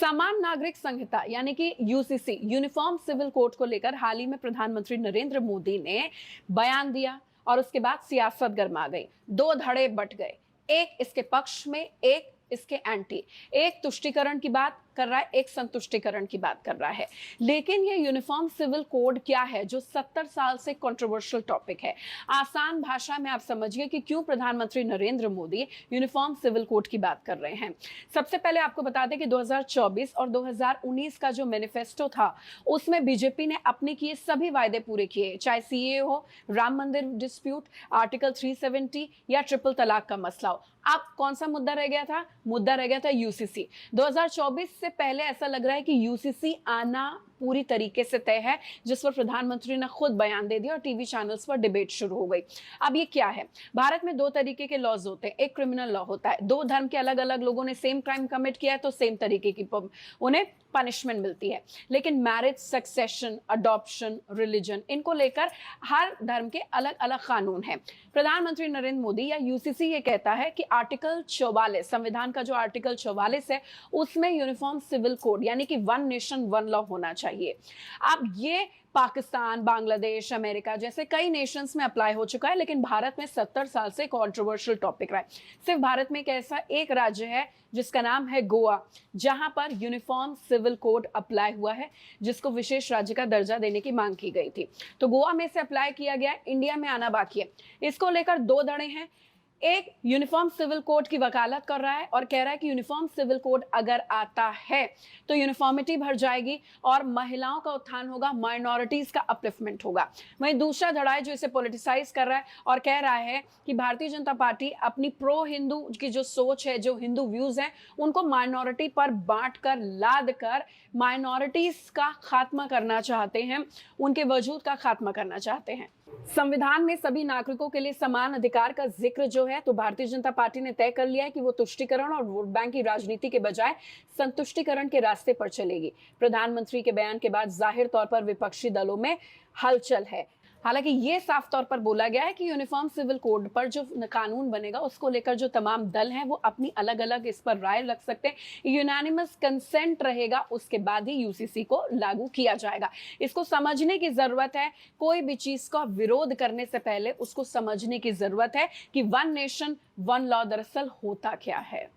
समान नागरिक संहिता यानी कि यूसीसी यूनिफॉर्म सिविल कोड को लेकर हाल ही में प्रधानमंत्री नरेंद्र मोदी ने बयान दिया और उसके बाद सियासत गर्मा गई। दो धड़े बट गए, एक इसके पक्ष में, एक इसके एंटी। एक तुष्टीकरण की बात कर रहा है, एक संतुष्टीकरण की बात कर रहा है। लेकिन ये यूनिफॉर्म सिविल कोड क्या है जो 70 साल से कंट्रोवर्शियल टॉपिक है? आसान भाषा में आप समझिए कि क्यों प्रधानमंत्री Narendra Modi uniform civil code की बात कर रहे हैं। सबसे पहले आपको बता दें कि 2024 और 2019 का जो मैनिफेस्टो था उसमें बीजेपी ने अपने किए सभी वायदे पूरे किए, चाहे सीए हो, राम मंदिर डिस्प्यूट, आर्टिकल 370 या ट्रिपल तलाक का मसला हो। अब कौन सा मुद्दा रह गया था? मुद्दा रह गया था यूसीसी। 2024 से पहले ऐसा लग रहा है कि यूसीसी आना पूरी तरीके से तय है, जिस पर प्रधानमंत्री ने खुद बयान दे दिया और टीवी चैनल्स पर डिबेट शुरू हो गई। अब ये क्या है? भारत में दो तरीके के लॉज होते हैं। एक क्रिमिनल लॉ होता है, दो धर्म के अलग अलग लोगों ने सेम क्राइम कमिट किया है तो सेम तरीके की उन्हें पनिशमेंट मिलती है। लेकिन मैरिज, सक्सेशन, अडॉप्शन, रिलीजन, इनको लेकर हर धर्म के अलग अलग कानून हैं। प्रधानमंत्री नरेंद्र मोदी या यूसीसी ये कहता है कि आर्टिकल 44 संविधान का जो आर्टिकल 44 है उसमें यूनिफॉर्म सिविल कोड यानी कि वन नेशन वन लॉ होना चाहिए। अब ये पाकिस्तान, बांग्लादेश, अमेरिका जैसे कई नेशंस में अप्लाई हो चुका है, लेकिन भारत में 70 साल से कंट्रोवर्शियल टॉपिक रहा है। सिर्फ भारत में एक ऐसा एक राज्य है जिसका नाम है गोवा, जहां पर यूनिफॉर्म सिविल कोड अप्लाई हुआ है, जिसको विशेष राज्य का दर्जा देने की मांग की गई थी। तो गोवा में से अप्लाई किया गया, इंडिया में आना बाकी है। इसको लेकर दो धड़े हैं। एक यूनिफॉर्म सिविल कोड की वकालत कर रहा है और कह रहा है कि यूनिफॉर्म सिविल कोड अगर आता है तो यूनिफॉर्मिटी भर जाएगी और महिलाओं का उत्थान होगा, माइनॉरिटीज का अपलिफ्टमेंट होगा। वहीं दूसरा धड़ा है जो इसे पॉलिटिसाइज कर रहा है और कह रहा है कि भारतीय जनता पार्टी अपनी प्रो हिंदू की जो सोच है, जो हिंदू व्यूज हैं, उनको माइनॉरिटी पर बांट कर, लाद कर माइनॉरिटीज का खात्मा करना चाहते हैं, उनके वजूद का खात्मा करना चाहते हैं। संविधान में सभी नागरिकों के लिए समान अधिकार का जिक्र जो है, तो भारतीय जनता पार्टी ने तय कर लिया है कि वो तुष्टीकरण और वोट बैंक की राजनीति के बजाय संतुष्टीकरण के रास्ते पर चलेगी। प्रधानमंत्री के बयान के बाद जाहिर तौर पर विपक्षी दलों में हलचल है। हालांकि ये साफ तौर पर बोला गया है कि यूनिफॉर्म सिविल कोड पर जो कानून बनेगा उसको लेकर जो तमाम दल हैं वो अपनी अलग अलग इस पर राय रख सकते हैं। यूनानिमस कंसेंट रहेगा, उसके बाद ही यूसीसी को लागू किया जाएगा। इसको समझने की जरूरत है। कोई भी चीज का विरोध करने से पहले उसको समझने की जरूरत है कि वन नेशन वन लॉ दरअसल होता क्या है।